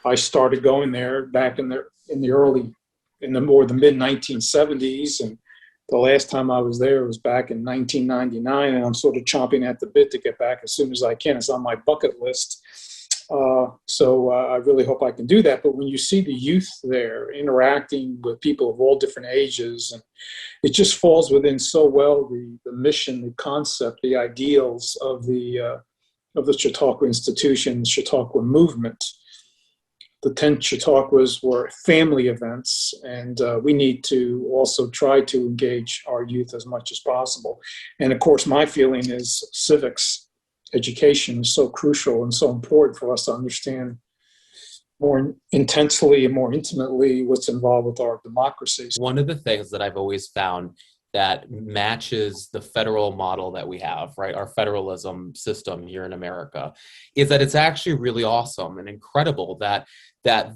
I started going there back in the mid 1970s, and the last time I was there was back in 1999, and I'm sort of chomping at the bit to get back as soon as I can. It's on my bucket list. So I really hope I can do that. But when you see the youth there interacting with people of all different ages, and it just falls within so well the mission, the concept, the ideals of the Chautauqua Institution, the Chautauqua movement. The 10 Chautauquas were family events, and we need to also try to engage our youth as much as possible. And of course, my feeling is civics education is so crucial and so important for us to understand more intensely and more intimately what's involved with our democracies. One of the things that I've always found that matches the federal model that we have, right, our federalism system here in America, is that it's actually really awesome and incredible that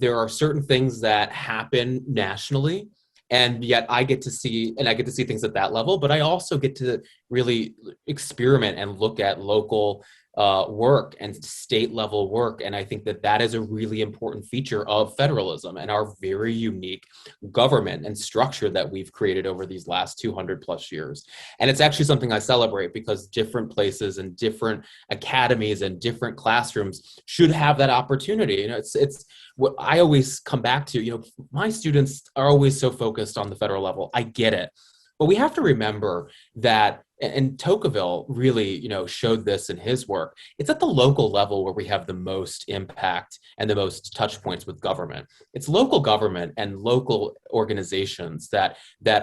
there are certain things that happen nationally, and yet I get to see things at that level, but I also get to really experiment and look at local work and state level work. And I think that is a really important feature of federalism and our very unique government and structure that we've created over these last 200 plus years. And it's actually something I celebrate, because different places and different academies and different classrooms should have that opportunity. You know, it's what I always come back to. You know, my students are always so focused on the federal level. I get it. But we have to remember that, and Tocqueville really, you know, showed this in his work, it's at the local level where we have the most impact and the most touch points with government. It's local government and local organizations that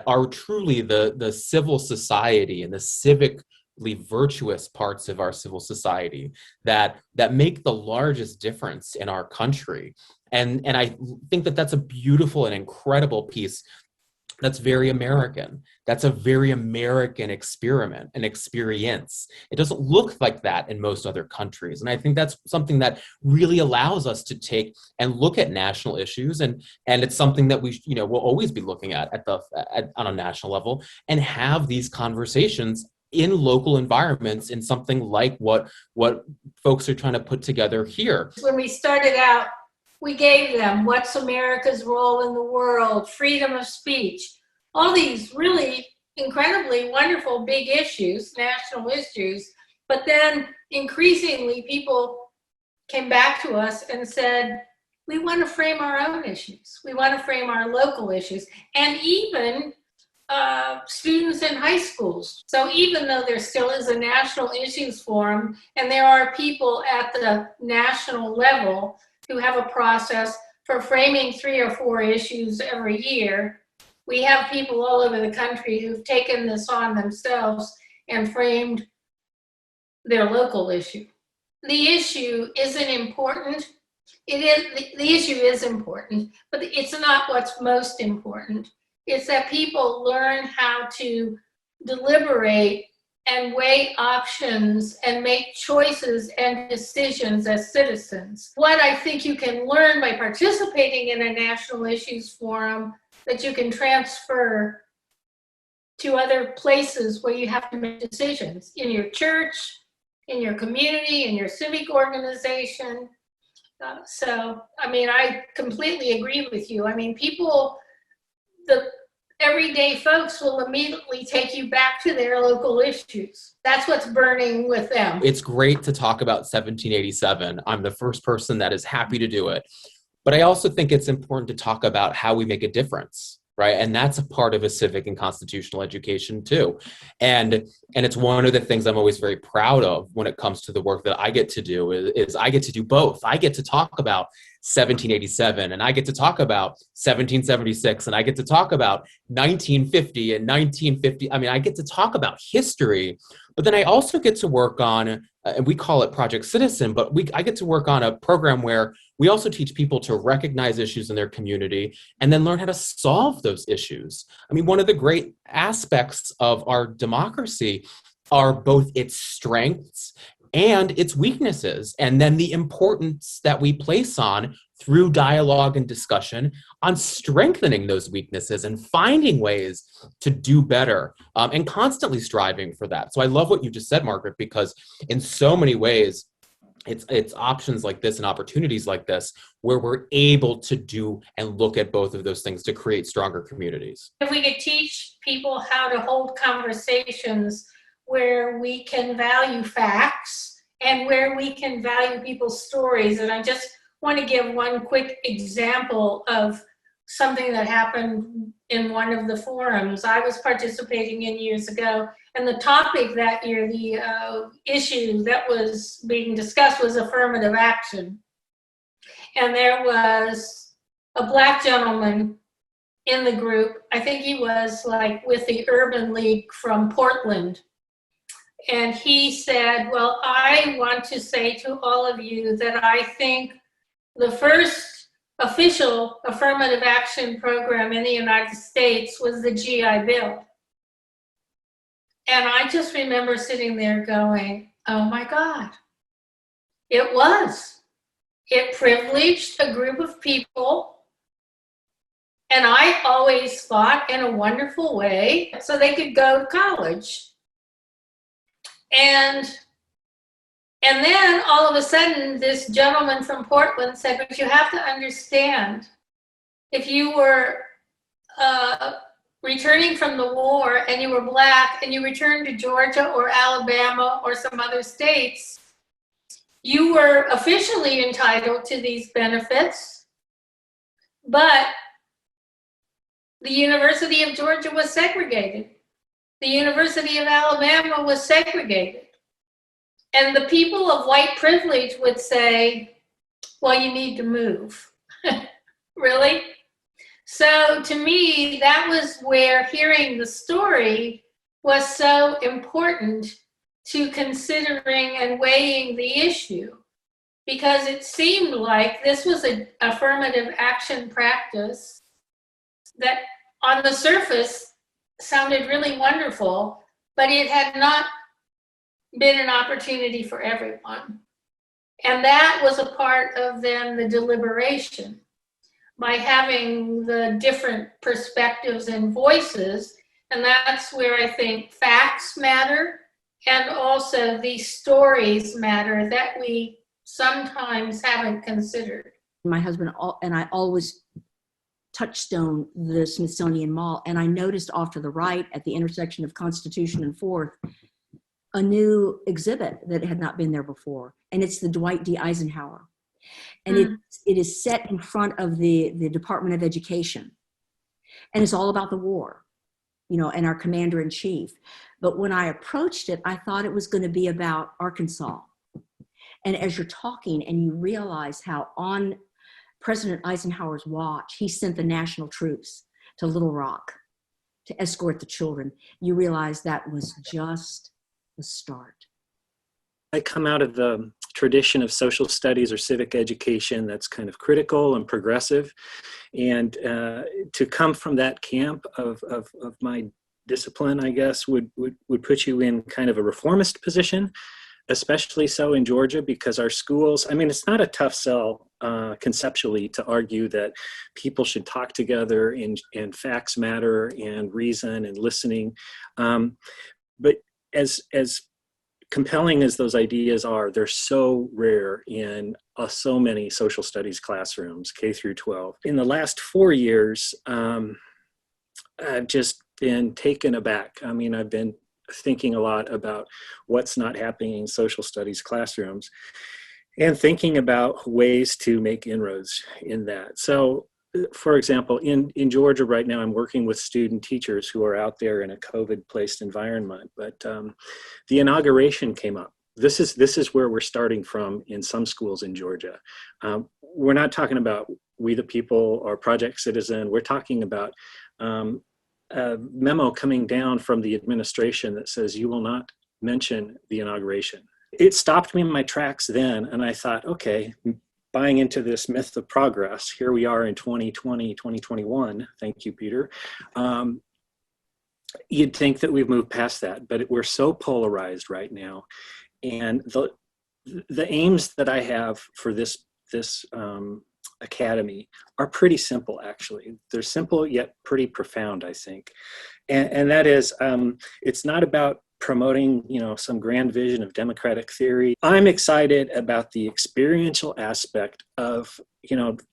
are truly the civil society and the civically virtuous parts of our civil society that make the largest difference in our country. And I think that's a beautiful and incredible piece. That's very American. That's a very American experiment, an experience. It doesn't look like that in most other countries. And I think that's something that really allows us to take and look at national issues. And it's something that we, you know, will always be looking at on a national level, and have these conversations in local environments in something like what folks are trying to put together here. When we started out, we gave them what's America's role in the world, freedom of speech, all these really incredibly wonderful big issues, national issues. But then increasingly people came back to us and said, we want to frame our own issues. We want to frame our local issues. And even students in high schools. So even though there still is a national issues forum, and there are people at the national level who have a process for framing 3 or 4 issues every year, we have people all over the country who've taken this on themselves and framed their local issue. The issue isn't important. The issue is important, but it's not what's most important. It's that people learn how to deliberate and weigh options and make choices and decisions as citizens. What I think you can learn by participating in a national issues forum that you can transfer to other places where you have to make decisions, in your church, in your community, in your civic organization. So, I mean, I completely agree with you. I mean, the everyday folks will immediately take you back to their local issues. That's what's burning with them. It's great to talk about 1787. I'm the first person that is happy to do it. But I also think it's important to talk about how we make a difference, right? And that's a part of a civic and constitutional education too. And it's one of the things I'm always very proud of when it comes to the work that I get to do is I get to do both. I get to talk about 1787, and I get to talk about 1776, and I get to talk about 1950 and 1950. I mean, I get to talk about history, but then I also get to work on, and we call it Project Citizen, but I get to work on a program where we also teach people to recognize issues in their community and then learn how to solve those issues. I mean, one of the great aspects of our democracy are both its strengths and its weaknesses, and then the importance that we place on, through dialogue and discussion, on strengthening those weaknesses and finding ways to do better, and constantly striving for that. So I love what you just said, Margaret, because in so many ways, it's options like this and opportunities like this where we're able to do and look at both of those things to create stronger communities. If we could teach people how to hold conversations where we can value facts and where we can value people's stories. And I just want to give one quick example of something that happened in one of the forums I was participating in years ago. And the topic that year, the issue that was being discussed was affirmative action. And there was a Black gentleman in the group. I think he was like with the Urban League from Portland. And he said, well, I want to say to all of you that I think the first official affirmative action program in the United States was the GI Bill. And I just remember sitting there going, oh my God, it was. It privileged a group of people. And I always thought in a wonderful way, so they could go to college. And then all of a sudden, this gentleman from Portland said, but you have to understand, if you were returning from the war and you were Black and you returned to Georgia or Alabama or some other states, you were officially entitled to these benefits, but the University of Georgia was segregated. The University of Alabama was segregated. And the people of white privilege would say, well, you need to move. Really? So to me, that was where hearing the story was so important to considering and weighing the issue, because it seemed like this was an affirmative action practice that on the surface sounded really wonderful, but it had not been an opportunity for everyone. And that was a part of then the deliberation. By having the different perspectives and voices, and that's where I think facts matter, and also these stories matter that we sometimes haven't considered. My husband and I always touchstone the Smithsonian Mall, and I noticed off to the right at the intersection of Constitution and 4th, a new exhibit that had not been there before, and it's the Dwight D. Eisenhower. And it is set in front of the Department of Education. And it's all about the war, and our commander-in-chief. But when I approached it, I thought it was going to be about Arkansas. And as you're talking and you realize how on President Eisenhower's watch, he sent the national troops to Little Rock to escort the children, you realize that was just the start. I come out of the tradition of social studies or civic education that's kind of critical and progressive. And to come from that camp of my discipline, I guess, would put you in kind of a reformist position, especially so in Georgia, because our schools, I mean, it's not a tough sell conceptually to argue that people should talk together and facts matter and reason and listening. But as compelling as those ideas are, they're so rare in so many social studies classrooms, K through 12. In the last 4 years, I've just been taken aback. I mean, I've been thinking a lot about what's not happening in social studies classrooms and thinking about ways to make inroads in that. So, for example, in Georgia right now, I'm working with student teachers who are out there in a COVID-placed environment, but the inauguration came up. This is where we're starting from in some schools in Georgia. We're not talking about we the people or Project Citizen. We're talking about a memo coming down from the administration that says you will not mention the inauguration. It stopped me in my tracks then, and I thought, okay, buying into this myth of progress, here we are in 2020, 2021, thank you, Peter. You'd think that we've moved past that, but we're so polarized right now. And the aims that I have for this academy are pretty simple, actually. They're simple yet pretty profound, I think. And that is, it's not about promoting, some grand vision of democratic theory. I'm excited about the experiential aspect of,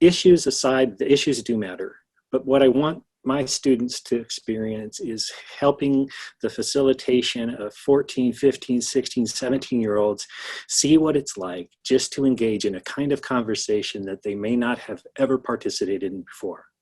issues aside, the issues do matter. But what I want my students to experience is helping the facilitation of 14, 15, 16, 17-year-olds see what it's like just to engage in a kind of conversation that they may not have ever participated in before.